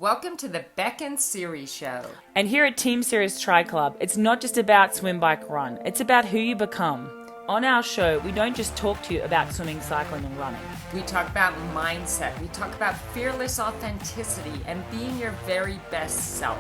Welcome to the Beck and Siri Show. And here at Team Series Tri Club, it's not just about swim, bike, run. It's about who you become. On our show, we don't just talk to you about swimming, cycling, and running. We talk about mindset. We talk about fearless authenticity and being your very best self.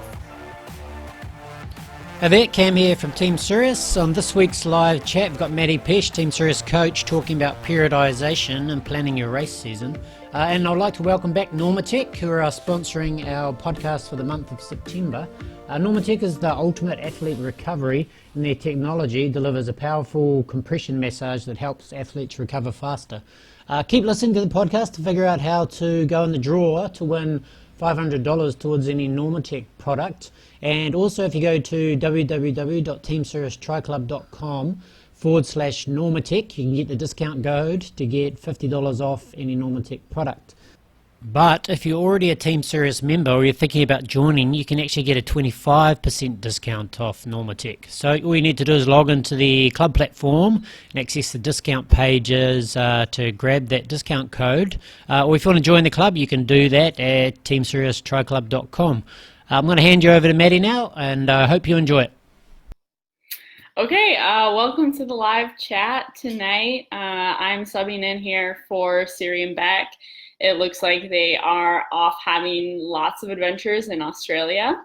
Hi there, Cam here from Team Sirius. On this week's live chat, we've got Maddie Pesh, Team Sirius coach, talking about periodisation and planning your race season. And I'd like to welcome back NormaTec, who are sponsoring our podcast for the month of September. NormaTec is the ultimate athlete recovery, and their technology delivers a powerful compression massage that helps athletes recover faster. Keep listening to the podcast to figure out how to go in the draw to win $500 towards any NormaTec product. And also, if you go to www.teamserioustriclub.com/NormaTec, you can get the discount code to get $50 off any NormaTec product. But if you're already a Team Sirius member or you're thinking about joining, you can actually get a 25% discount off NormaTec. So all you need to do is log into the club platform and access the discount pages to grab that discount code. Or if you want to join the club, you can do that at teamserioustriclub.com. I'm going to hand you over to Maddie now, and I hope you enjoy it. Okay, welcome to the live chat tonight. I'm subbing in here for Siri and Beck. It looks like they are off having lots of adventures in Australia.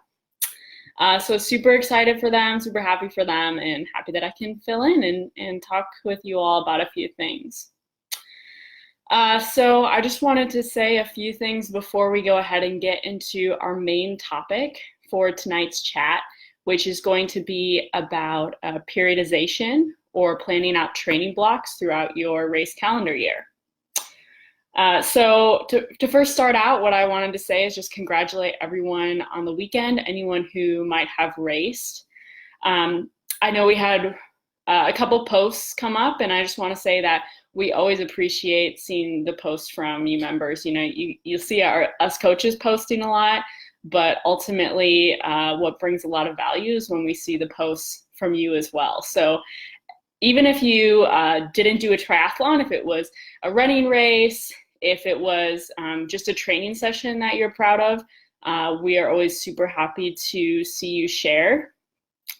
So super excited for them, super happy for them, and happy that I can fill in and talk with you all about a few things. So I just wanted to say a few things before we go ahead and get into our main topic for tonight's chat, which is going to be about periodization or planning out training blocks throughout your race calendar year. So to first start out, what I wanted to say is just congratulate everyone on the weekend, anyone who might have raced. I know we had a couple posts come up, and I just want to say that we always appreciate seeing the posts from you members. You know, you'll see us coaches posting a lot, but ultimately what brings a lot of value is when we see the posts from you as well. So even if you didn't do a triathlon, if it was a running race, if it was just a training session that you're proud of, we are always super happy to see you share.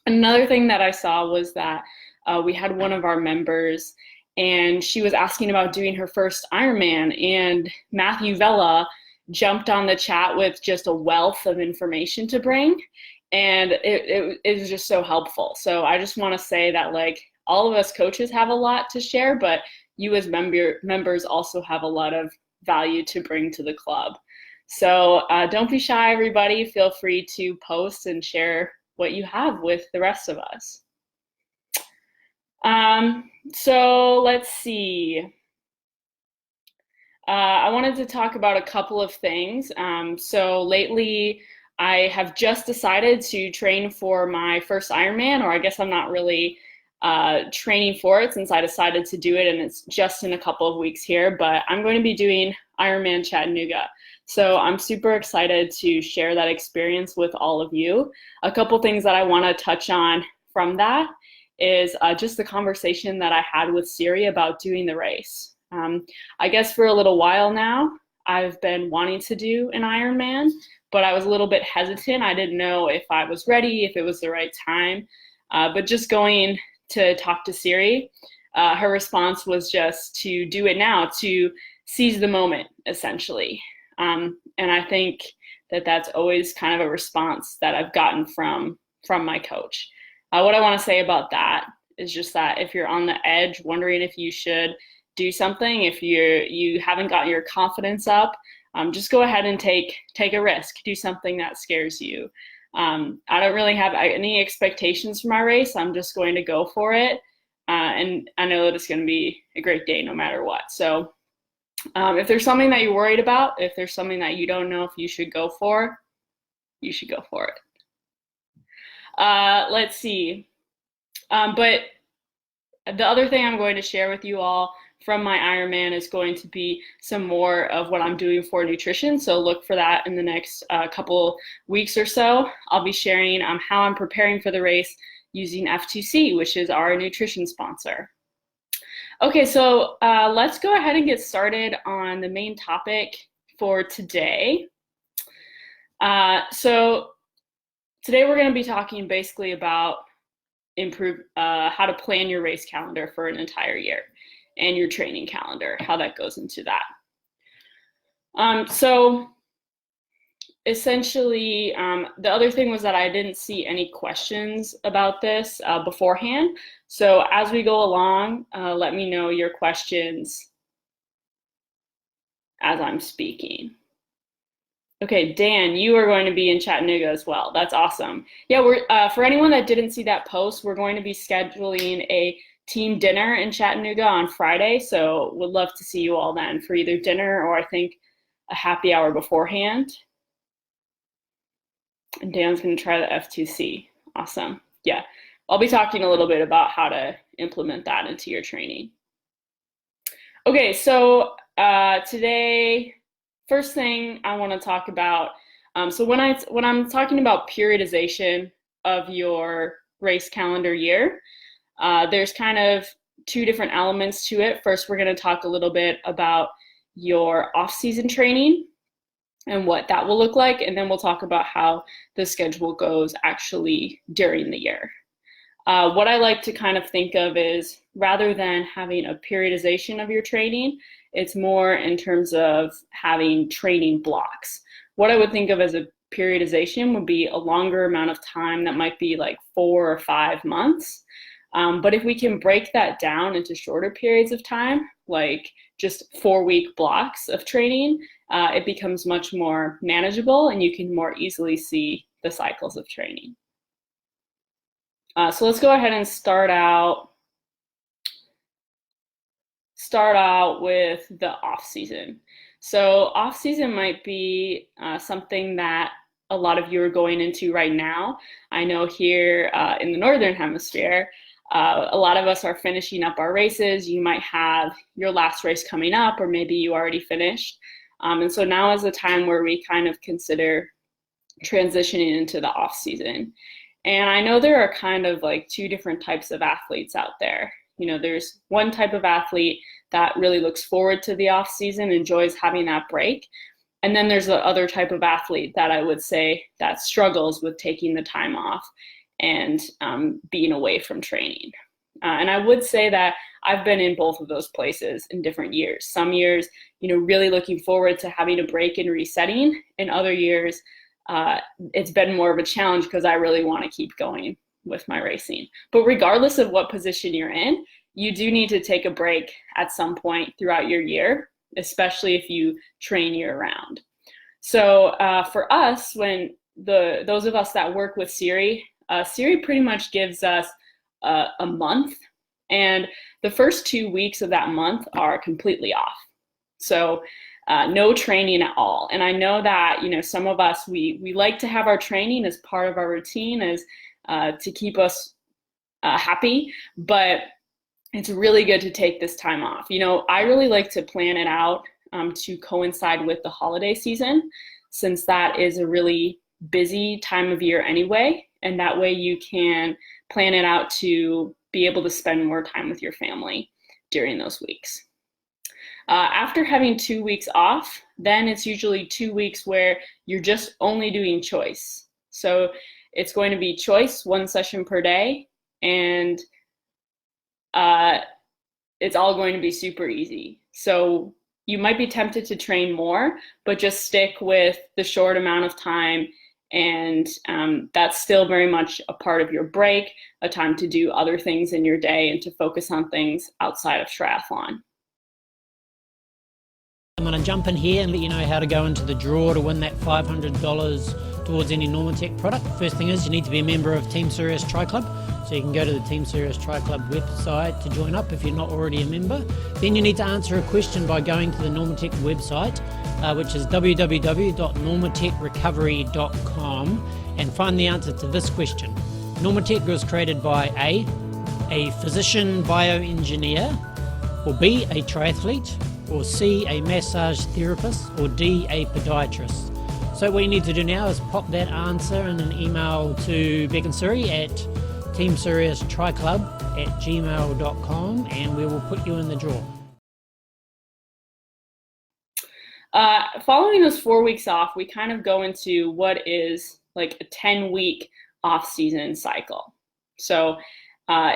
Another thing that I saw was that we had one of our members, and she was asking about doing her first Ironman, and Matthew Vella jumped on the chat with just a wealth of information to bring, and it was just so helpful. So I just want to say that, like, all of us coaches have a lot to share, but you as members also have a lot of value to bring to the club. So don't be shy, everybody. Feel free to post and share what you have with the rest of us. So let's see. I wanted to talk about a couple of things. So lately, I have just decided to train for my first Ironman, or I guess I'm not really training for it since I decided to do it, and it's just in a couple of weeks here, but I'm going to be doing Ironman Chattanooga. So I'm super excited to share that experience with all of you. A couple things that I want to touch on from that is just the conversation that I had with Siri about doing the race. I guess for a little while now, I've been wanting to do an Ironman, but I was a little bit hesitant. I didn't know if I was ready, if it was the right time, but just going to talk to Siri, her response was just to do it now, to seize the moment, essentially. And I think that that's always kind of a response that I've gotten from my coach. What I want to say about that is just that if you're on the edge, wondering if you should do something, if you haven't gotten your confidence up, just go ahead and take a risk. Do something that scares you. I don't really have any expectations for my race. I'm just going to go for it. And I know that it's going to be a great day no matter what. So if there's something that you're worried about, if there's something that you don't know if you should go for, you should go for it. Let's see. But the other thing I'm going to share with you all from my Ironman is going to be some more of what I'm doing for nutrition. So look for that in the next couple weeks or so. I'll be sharing how I'm preparing for the race using F2C, which is our nutrition sponsor. Okay, so let's go ahead and get started on the main topic for today. So today we're going to be talking basically about how to plan your race calendar for an entire year and your training calendar, how that goes into that. So essentially, the other thing was that I didn't see any questions about this beforehand. So as we go along, let me know your questions as I'm speaking. Okay, Dan, you are going to be in Chattanooga as well. That's awesome. Yeah, for anyone that didn't see that post, we're going to be scheduling a team dinner in Chattanooga on Friday. So would love to see you all then for either dinner or I think a happy hour beforehand. And Dan's going to try the F2C. Awesome. Yeah, I'll be talking a little bit about how to implement that into your training. Okay, so today, first thing I want to talk about, so when I'm talking about periodization of your race calendar year, there's kind of two different elements to it. First, we're going to talk a little bit about your off-season training and what that will look like, and then we'll talk about how the schedule goes actually during the year. What I like to kind of think of is rather than having a periodization of your training, it's more in terms of having training blocks. What I would think of as a periodization would be a longer amount of time that might be like 4 or 5 months. But if we can break that down into shorter periods of time, like just 4-week blocks of training, it becomes much more manageable and you can more easily see the cycles of training. So let's go ahead and start out with the off season. So off season might be something that a lot of you are going into right now. I know here in the Northern Hemisphere, a lot of us are finishing up our races. You might have your last race coming up, or maybe you already finished. And so now is the time where we kind of consider transitioning into the off season. And I know there are kind of like 2 different types of athletes out there. You know, there's one type of athlete that really looks forward to the off season, enjoys having that break. And then there's the other type of athlete that I would say that struggles with taking the time off and being away from training. And I would say that I've been in both of those places in different years. Some years, you know, really looking forward to having a break and resetting. In other years, it's been more of a challenge because I really want to keep going with my racing. But regardless of what position you're in, you do need to take a break at some point throughout your year, especially if you train year-round. So for us, when those of us that work with Siri, Siri pretty much gives us a month, and the first 2 weeks of that month are completely off. So no training at all. And I know that, you know, some of us, we like to have our training as part of our routine as to keep us happy, but it's really good to take this time off. You know, I really like to plan it out to coincide with the holiday season, since that is a really busy time of year anyway. And that way you can plan it out to be able to spend more time with your family during those weeks. After having 2 weeks off, then it's usually 2 weeks where you're just only doing choice. So it's going to be choice, 1 session per day, and it's all going to be super easy. So you might be tempted to train more, but just stick with the short amount of time, and that's still very much a part of your break, a time to do other things in your day and to focus on things outside of triathlon. I'm going to jump in here and let you know how to go into the draw to win that $500 towards any NormaTec product. First thing is you need to be a member of Team Sirius Tri Club. So you can go to the Team Sirius Tri Club website to join up if you're not already a member. Then you need to answer a question by going to the NormaTec website, which is www.normatecrecovery.com, and find the answer to this question. NormaTec was created by A physician bioengineer, or B, a triathlete, or C, a massage therapist, or D, a podiatrist. So what you need to do now is pop that answer in an email to Beck and Siri at teamsiriustriclub@gmail.com, and we will put you in the draw. Following those 4 weeks off, we kind of go into what is like a 10-week off-season cycle. So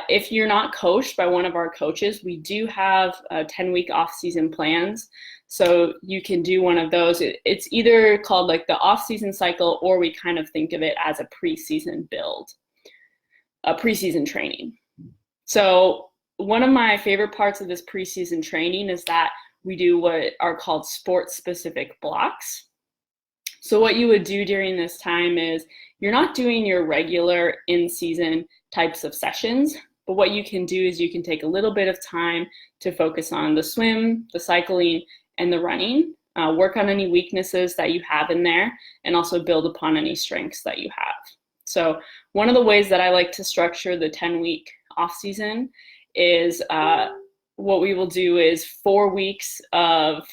if you're not coached by one of our coaches, we do have 10-week off-season plans. So you can do one of those. It's either called like the off-season cycle, or we kind of think of it as a preseason build, a preseason training. So one of my favorite parts of this preseason training is that we do what are called sport-specific blocks. So what you would do during this time is you're not doing your regular in-season types of sessions, but what you can do is you can take a little bit of time to focus on the swim, the cycling, and the running, work on any weaknesses that you have in there, and also build upon any strengths that you have. So one of the ways that I like to structure the 10-week off-season is what we will do is 4 weeks of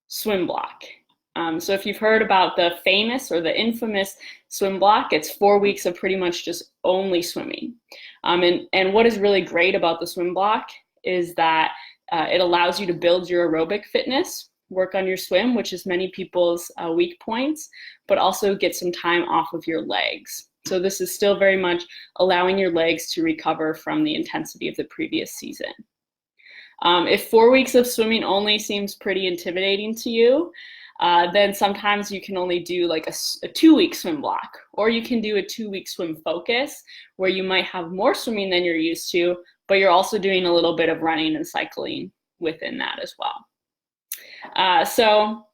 swim block. So if you've heard about the famous or the infamous swim block, it's 4 weeks of pretty much just only swimming. And what is really great about the swim block is that it allows you to build your aerobic fitness, work on your swim, which is many people's weak points, but also get some time off of your legs. So this is still very much allowing your legs to recover from the intensity of the previous season. If 4 weeks of swimming only seems pretty intimidating to you, then sometimes you can only do like a 2-week swim block, or you can do a 2-week swim focus where you might have more swimming than you're used to, but you're also doing a little bit of running and cycling within that as well. So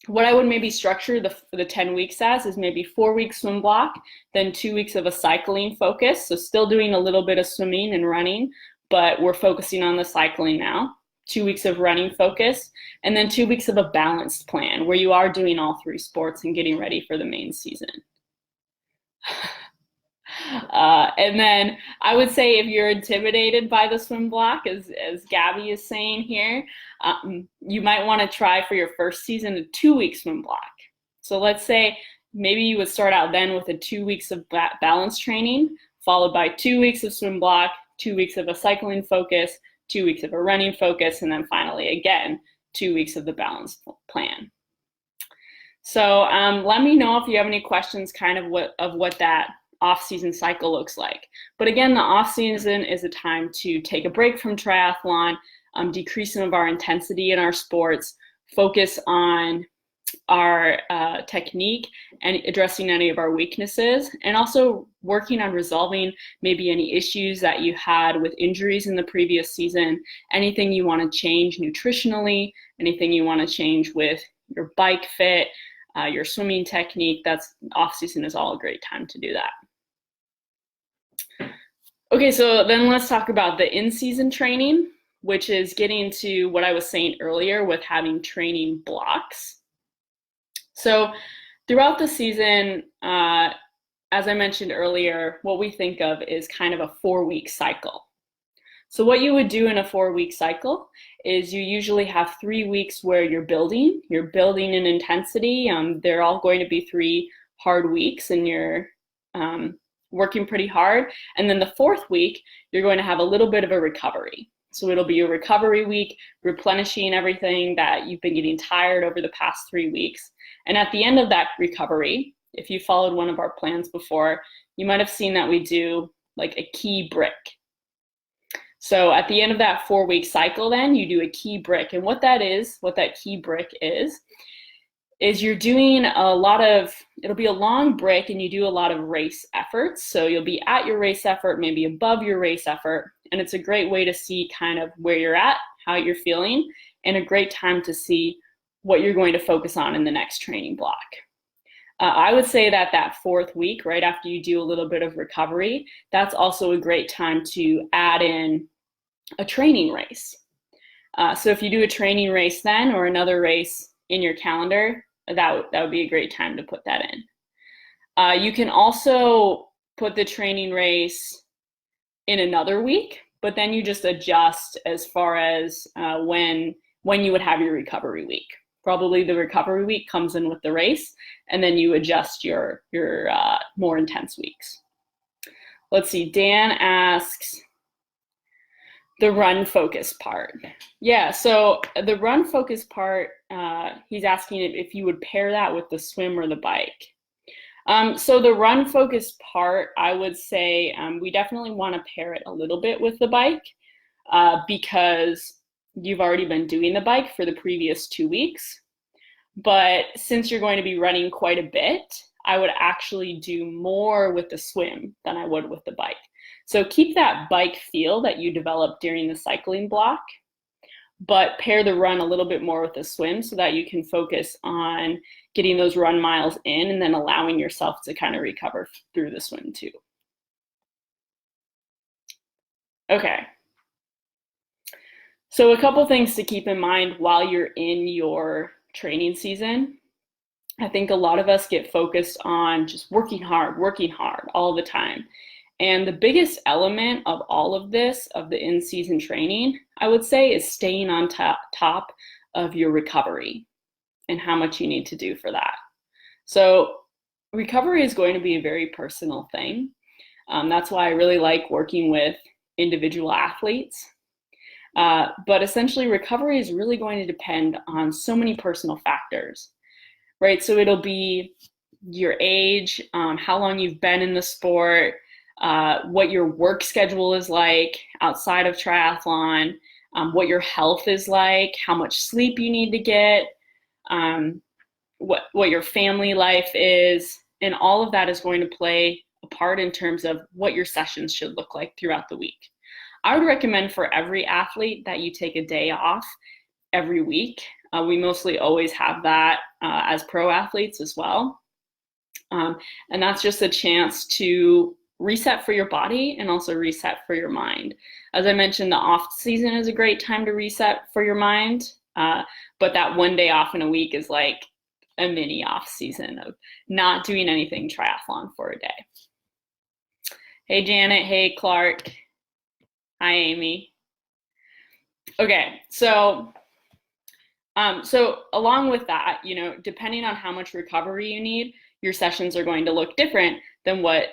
what I would maybe structure the 10 weeks as is maybe 4 weeks swim block, then 2 weeks of a cycling focus. So still doing a little bit of swimming and running, but we're focusing on the cycling now. 2 weeks of running focus, and then 2 weeks of a balanced plan where you are doing all 3 sports and getting ready for the main season. And then I would say if you're intimidated by the swim block, as Gabby is saying here, you might want to try for your first season a 2-week swim block. So let's say maybe you would start out then with a 2 weeks of balance training, followed by 2 weeks of swim block, 2 weeks of a cycling focus, 2 weeks of a running focus, and then finally, again, 2 weeks of the balance plan. So let me know if you have any questions kind of what that off-season cycle looks like. But again, the off-season is a time to take a break from triathlon, decrease some of our intensity in our sports, focus on our technique and addressing any of our weaknesses, and also working on resolving maybe any issues that you had with injuries in the previous season, anything you want to change nutritionally, anything you want to change with your bike fit, your swimming technique. That's off-season is all a great time to do that. Okay, so then let's talk about the in-season training, which is getting to what I was saying earlier with having training blocks. So throughout the season, as I mentioned earlier, what we think of is kind of a 4-week cycle. So what you would do in a 4-week cycle is you usually have 3 weeks where you're building in intensity. They're all going to be 3 hard weeks and you're working pretty hard. And then the 4th week, you're going to have a little bit of a recovery. So it'll be a recovery week, replenishing everything that you've been getting tired over the past 3 weeks. And at the end of that recovery, if you followed one of our plans before, you might have seen that we do like a key brick. So at the end of that 4-week cycle, then you do a key brick. And what that key brick is you're doing it'll be a long brick and you do a lot of race efforts. So you'll be at your race effort, maybe above your race effort. And it's a great way to see kind of where you're at, how you're feeling, and a great time to see what you're going to focus on in the next training block. I would say that 4th week, right after you do a little bit of recovery, that's also a great time to add in a training race. So if you do a training race then or another race in your calendar, that would be a great time to put that in. You can also put the training race in another week, but then you just adjust as far as when you would have your recovery week. Probably the recovery week comes in with the race, and then you adjust your more intense weeks. Let's see, Dan asks, the run focus part. Yeah, so the run focus part he's asking if you would pair that with the swim or the bike. So the run focused part, I would say we definitely want to pair it a little bit with the bike because you've already been doing the bike for the previous 2 weeks. But since you're going to be running quite a bit, I would actually do more with the swim than I would with the bike. So keep that bike feel that you developed during the cycling block, but pair the run a little bit more with the swim so that you can focus on getting those run miles in and then allowing yourself to kind of recover through the swim too. Okay. So a couple things to keep in mind while you're in your training season. I think a lot of us get focused on just working hard all the time. And the biggest element of all of this, of the in-season training, I would say, is staying on top of your recovery and how much you need to do for that. So recovery is going to be a very personal thing. That's why I really like working with individual athletes. But essentially, recovery is really going to depend on so many personal factors, right? So it'll be your age, how long you've been in the sport, what your work schedule is like outside of triathlon, what your health is like, how much sleep you need to get, what your family life is, and all of that is going to play a part in terms of what your sessions should look like throughout the week. I would recommend for every athlete that you take a day off every week. We mostly always have that as pro athletes as well. And that's just a chance to reset for your body and also reset for your mind. As I mentioned, the off season is a great time to reset for your mind, but that one day off in a week is like a mini off season of not doing anything triathlon for a day. Hey, Janet. Hey, Clark. Hi, Amy. Okay, so along with that, depending on how much recovery you need, your sessions are going to look different than what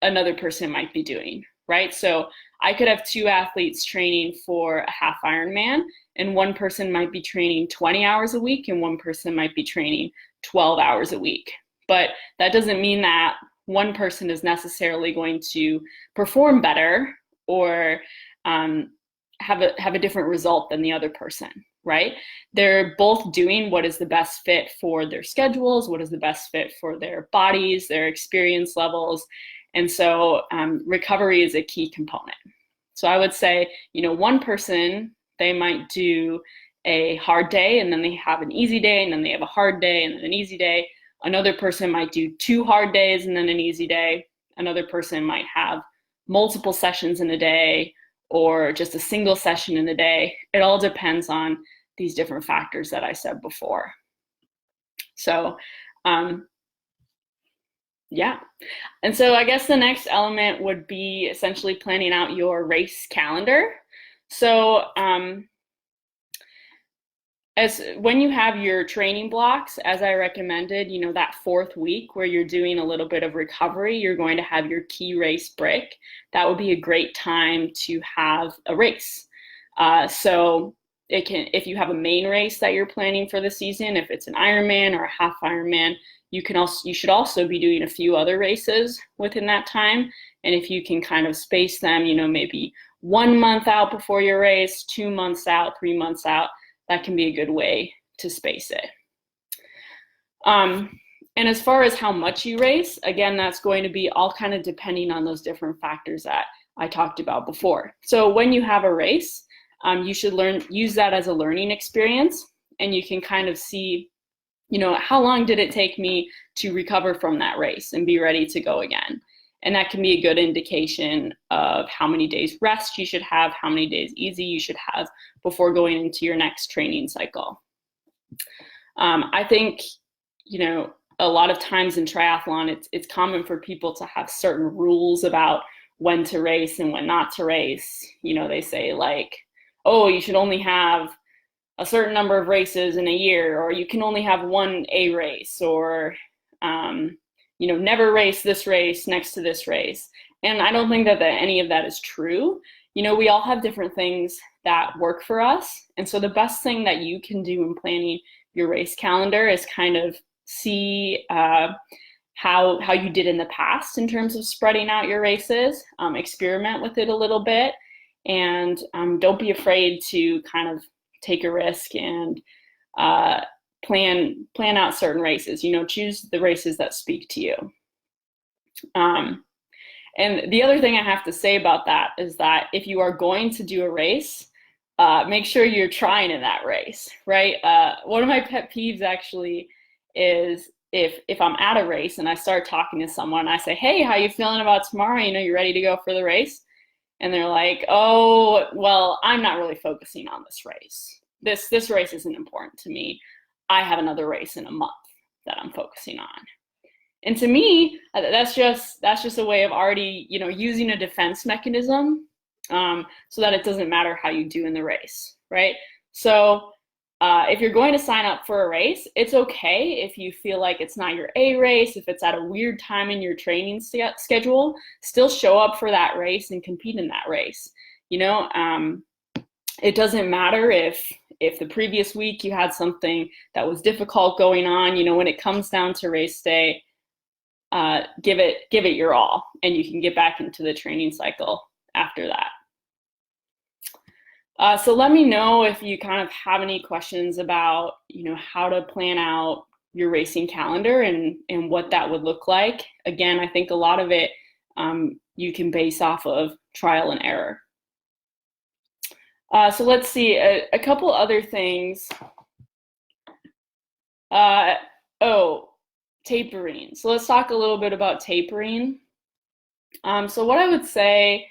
another person might be doing, right? So I could have 2 athletes training for a half Ironman, and one person might be training 20 hours a week, and one person might be training 12 hours a week. But that doesn't mean that one person is necessarily going to perform better or have a different result than the other person, right? They're both doing what is the best fit for their schedules, what is the best fit for their bodies, their experience levels. And so recovery is a key component. So I would say, one person, they might do a hard day and then they have an easy day and then they have a hard day and then an easy day. Another person might do 2 hard days and then an easy day. Another person might have multiple sessions in a day or just a single session in a day. It all depends on these different factors that I said before. So, yeah. And so I guess the next element would be essentially planning out your race calendar. So, when you have your training blocks, as I recommended, that 4th week where you're doing a little bit of recovery, you're going to have your key race break. That would be a great time to have a race. So if you have a main race that you're planning for the season, if it's an Ironman or a half Ironman, you should also be doing a few other races within that time. And if you can kind of space them, maybe 1 month out before your race, 2 months out, 3 months out, that can be a good way to space it. And as far as how much you race, again, that's going to be all kind of depending on those different factors that I talked about before. So when you have a race, you should use that as a learning experience, and you can kind of see, how long did it take me to recover from that race and be ready to go again? And that can be a good indication of how many days rest you should have, how many days easy you should have before going into your next training cycle. I think, a lot of times in triathlon, it's common for people to have certain rules about when to race and when not to race. They say like, oh, you should only have a certain number of races in a year, or you can only have 1 A race, or never race this race next to this race. And I don't think that any of that is true. We all have different things that work for us. And so the best thing that you can do in planning your race calendar is kind of see how you did in the past in terms of spreading out your races, experiment with it a little bit, and don't be afraid to kind of take a risk and plan out certain races. Choose the races that speak to you. And the other thing I have to say about that is that if you are going to do a race, make sure you're trying in that race, right? One of my pet peeves actually is if I'm at a race and I start talking to someone, I say, hey, how you feeling about tomorrow? You ready to go for the race? And they're like, oh, well, I'm not really focusing on this race. This race isn't important to me. I have another race in a month that I'm focusing on. And to me, that's just a way of already, using a defense mechanism so that it doesn't matter how you do in the race, right? So if you're going to sign up for a race, it's okay if you feel like it's not your A race, if it's at a weird time in your training schedule, still show up for that race and compete in that race. It doesn't matter if the previous week you had something that was difficult going on. When it comes down to race day, give it your all, and you can get back into the training cycle after that. So let me know if you kind of have any questions about, how to plan out your racing calendar and what that would look like. Again, I think a lot of it you can base off of trial and error. So let's see, a couple other things. Tapering. So let's talk a little bit about tapering. So what I would say,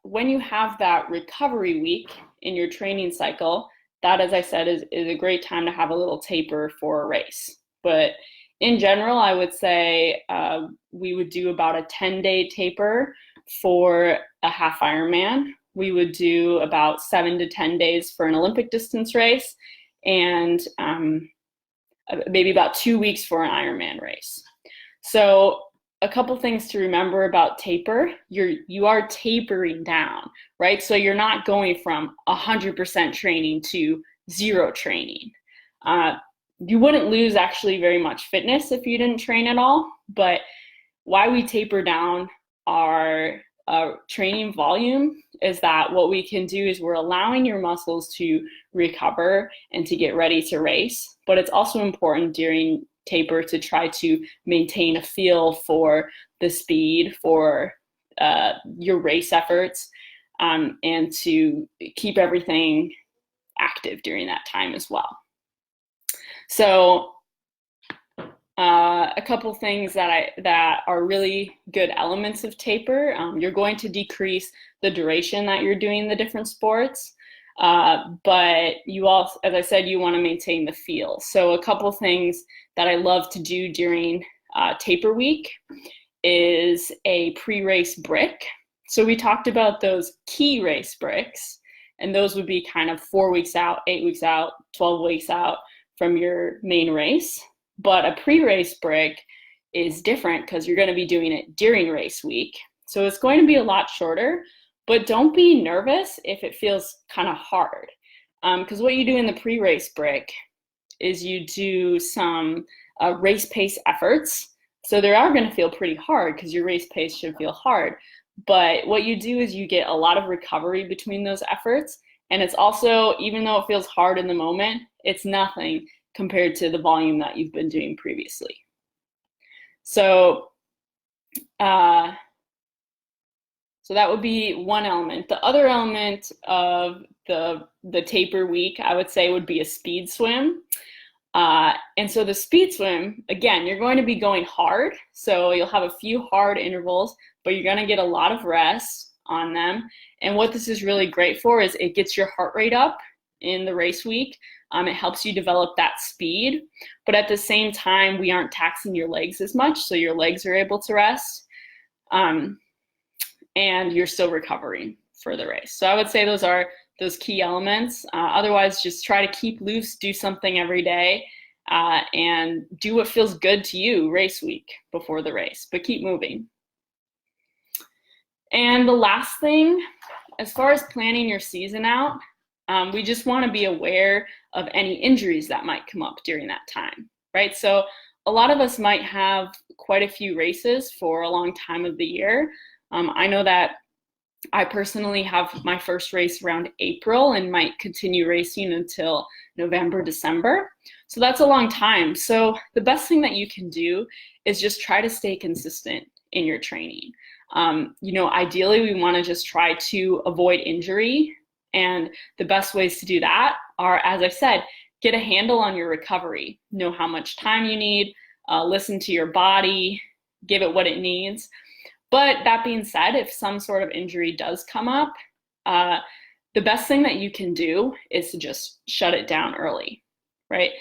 when you have that recovery week in your training cycle, that, as I said, is a great time to have a little taper for a race. But in general, I would say we would do about a 10-day taper for a half Ironman. We would do about 7 to 10 days for an Olympic distance race, and maybe about 2 weeks for an Ironman race. So a couple things to remember about taper. You are tapering down, right? So you're not going from 100% training to 0 training. You wouldn't lose actually very much fitness if you didn't train at all, but why we taper down our training volume is that what we can do is we're allowing your muscles to recover and to get ready to race. But it's also important during taper to try to maintain a feel for the speed, for your race efforts, and to keep everything active during that time as well. So a couple things that are really good elements of taper. You're going to decrease the duration that you're doing the different sports, but you also, as I said, you want to maintain the feel. So a couple things that I love to do during taper week is a pre-race brick. So we talked about those key race bricks, and those would be kind of 4 weeks out, 8 weeks out, 12 weeks out from your main race. But a pre-race brick is different because you're going to be doing it during race week. So it's going to be a lot shorter, but don't be nervous if it feels kind of hard. Because what you do in the pre-race brick is you do some race pace efforts. So they are going to feel pretty hard because your race pace should feel hard. But what you do is you get a lot of recovery between those efforts. And it's also, even though it feels hard in the moment, it's nothing compared to the volume that you've been doing previously. So, so that would be one element. The other element of the taper week, I would say, would be a speed swim. And so the speed swim, again, you're going to be going hard. So you'll have a few hard intervals, but you're going to get a lot of rest on them. And what this is really great for is it gets your heart rate up in the race week. It helps you develop that speed, but at the same time, we aren't taxing your legs as much, so your legs are able to rest, and you're still recovering for the race. So I would say those are those key elements. Otherwise, just try to keep loose, do something every day, and do what feels good to you race week before the race, but keep moving. And the last thing, as far as planning your season out, We just want to be aware of any injuries that might come up during that time, right? So a lot of us might have quite a few races for a long time of the year. I know that I personally have my first race around April and might continue racing until November, December. So that's a long time. So the best thing that you can do is just try to stay consistent in your training. Ideally, we want to just try to avoid injury. And the best ways to do that are, as I said, get a handle on your recovery, know how much time you need, listen to your body, give it what it needs. But that being said, if some sort of injury does come up, the best thing that you can do is to just shut it down early, right?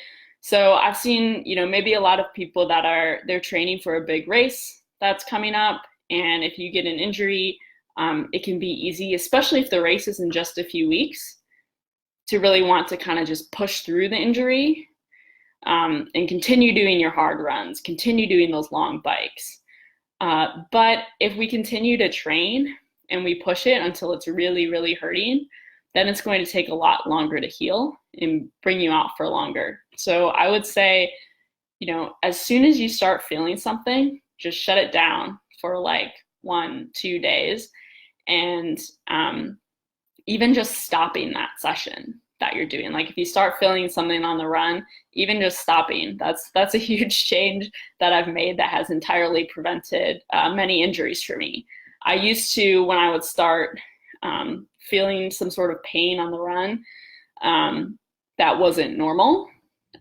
So I've seen, maybe a lot of people that they're training for a big race that's coming up. And if you get an injury, it can be easy, especially if the race is in just a few weeks, to really want to kind of just push through the injury and continue doing your hard runs, continue doing those long bikes. But if we continue to train and we push it until it's really, really hurting, then it's going to take a lot longer to heal and bring you out for longer. So I would say, as soon as you start feeling something, just shut it down for like 1-2 days. And even just stopping that session that you're doing. Like if you start feeling something on the run, even just stopping, that's a huge change that I've made that has entirely prevented many injuries for me. I used to, when I would start feeling some sort of pain on the run that wasn't normal,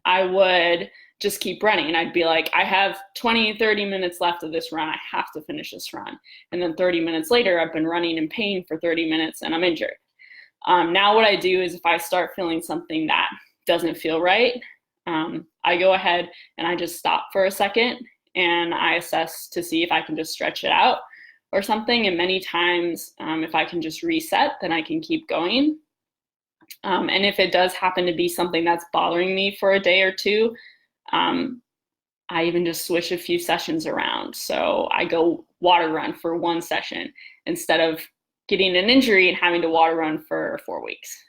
I would just keep running. I'd be like, I have 20-30 minutes left of this run. I have to finish this run. And then 30 minutes later, I've been running in pain for 30 minutes and I'm injured. Now what I do is if I start feeling something that doesn't feel right, I go ahead and I just stop for a second and I assess to see if I can just stretch it out or something. And many times, if I can just reset, then I can keep going. And if it does happen to be something that's bothering me for a day or two, I even just switch a few sessions around. So I go water run for one session instead of getting an injury and having to water run for 4 weeks.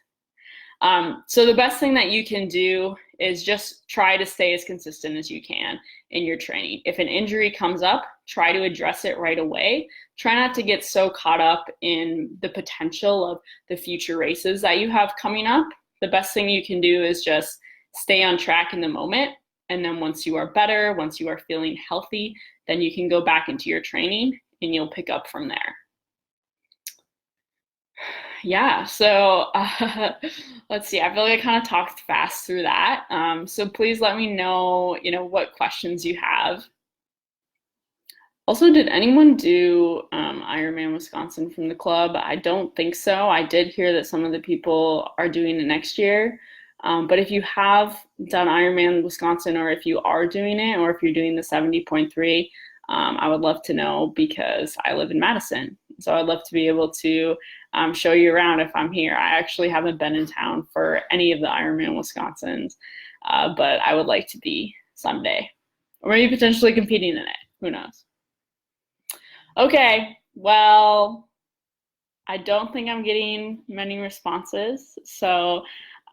So the best thing that you can do is just try to stay as consistent as you can in your training. If an injury comes up, try to address it right away. Try not to get so caught up in the potential of the future races that you have coming up. The best thing you can do is just stay on track in the moment. And then once you are better, once you are feeling healthy, then you can go back into your training and you'll pick up from there. Yeah, so let's see. I feel like I kind of talked fast through that. So please let me know, what questions you have. Also, did anyone do Ironman Wisconsin from the club? I don't think so. I did hear that some of the people are doing it next year. But if you have done Ironman Wisconsin, or if you are doing it, or if you're doing the 70.3, I would love to know because I live in Madison. So I'd love to be able to show you around if I'm here. I actually haven't been in town for any of the Ironman Wisconsins, but I would like to be someday, or maybe potentially competing in it. Who knows? Okay, well, I don't think I'm getting many responses. So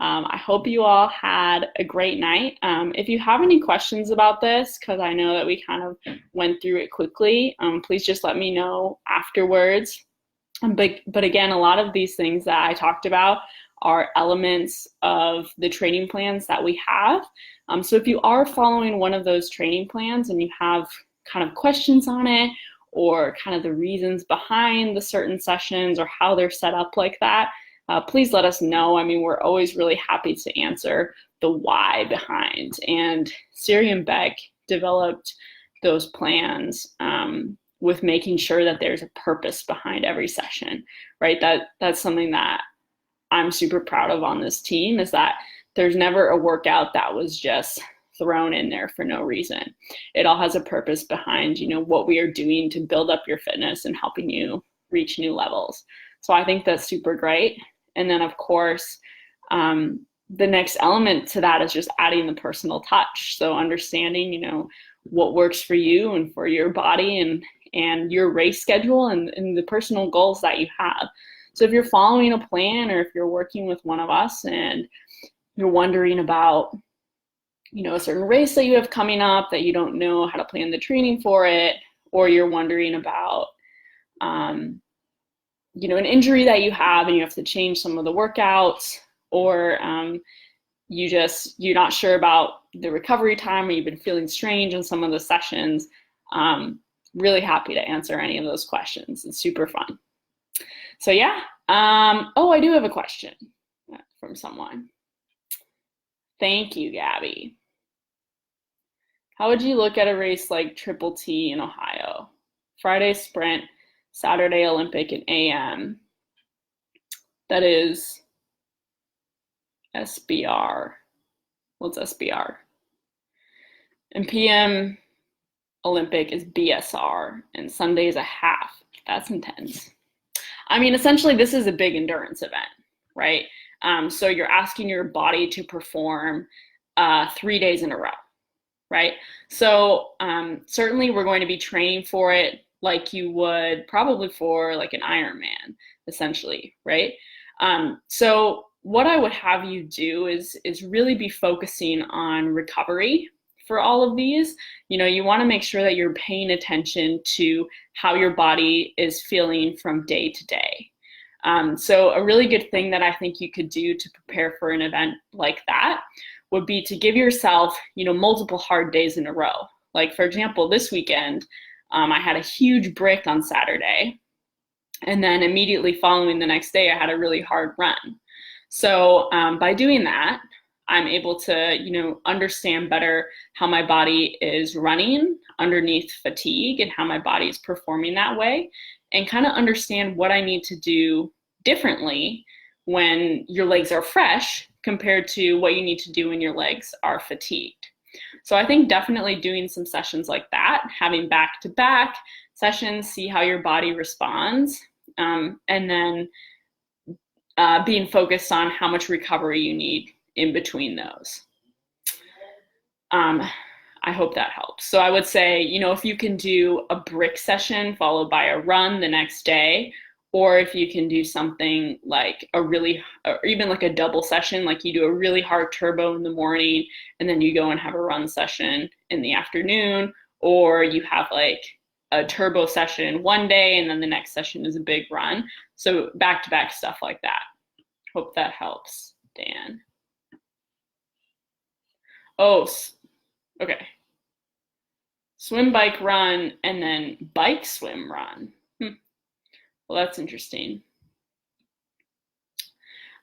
I hope you all had a great night. If you have any questions about this, because I know that we kind of went through it quickly, please just let me know afterwards. But again, a lot of these things that I talked about are elements of the training plans that we have. So if you are following one of those training plans and you have kind of questions on it, or kind of the reasons behind the certain sessions or how they're set up like that, please let us know. I mean, we're always really happy to answer the why behind. And Siri and Beck developed those plans with making sure that there's a purpose behind every session, right? That's something that I'm super proud of on this team, is that there's never a workout that was just thrown in there for no reason. It all has a purpose behind, what we are doing to build up your fitness and helping you reach new levels. So I think that's super great. And then of course, the next element to that is just adding the personal touch. So understanding, what works for you and for your body and your race schedule and the personal goals that you have. So if you're following a plan, or if you're working with one of us and you're wondering about, a certain race that you have coming up that you don't know how to plan the training for it, or you're wondering about, an injury that you have and you have to change some of the workouts, or you're not sure about the recovery time, or you've been feeling strange in some of the sessions, really happy to answer any of those questions. It's super fun. So yeah. I do have a question from someone. Thank you, Gabby. How would you look at a race like Triple T in Ohio? Friday sprint, Saturday Olympic and AM. That is SBR. What's SBR? And PM Olympic is BSR, and Sunday is a half. That's intense. I mean, essentially, this is a big endurance event, right? So you're asking your body to perform 3 days in a row, right? So certainly we're going to be training for it like you would probably for like an Ironman, essentially, right? So what I would have you do is really be focusing on recovery for all of these. You want to make sure that you're paying attention to how your body is feeling from day to day. So a really good thing that I think you could do to prepare for an event like that would be to give yourself, multiple hard days in a row. Like, for example, this weekend, I had a huge brick on Saturday, and then immediately following the next day, I had a really hard run. So by doing that, I'm able to, understand better how my body is running underneath fatigue and how my body is performing that way, and kind of understand what I need to do differently when your legs are fresh compared to what you need to do when your legs are fatigued. So I think definitely doing some sessions like that, having back-to-back sessions, see how your body responds, and then being focused on how much recovery you need in between those. I hope that helps. So I would say, if you can do a brick session followed by a run the next day, or if you can do something like or even like a double session, like you do a really hard turbo in the morning and then you go and have a run session in the afternoon, or you have like a turbo session one day and then the next session is a big run. So back-to-back stuff like that. Hope that helps, Dan. Oh, okay. Swim, bike, run, and then bike, swim, run. Well, that's interesting.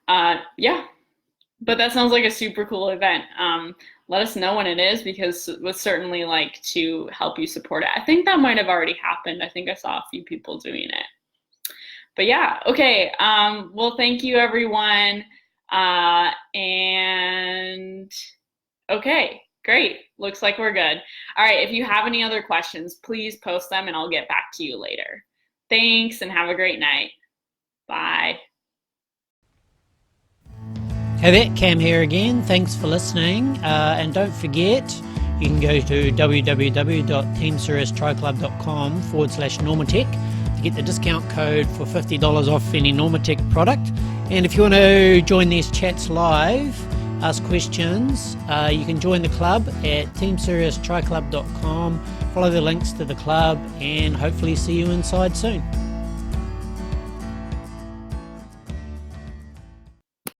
Yeah, but that sounds like a super cool event. Let us know when it is, because we'd certainly like to help you support it. I think that might have already happened. I think I saw a few people doing it. But yeah, okay. Well, thank you, everyone. And okay, great. Looks like we're good. All right, if you have any other questions, please post them and I'll get back to you later. Thanks and have a great night. Bye. Hey there, Cam here again. Thanks for listening. And don't forget, you can go to www.teamsiriustriclub.com/NormaTec to get the discount code for $50 off any NormaTec product. And if you want to join these chats live, ask questions, you can join the club at teamsiriustriclub.com. Follow the links to the club and hopefully see you inside soon.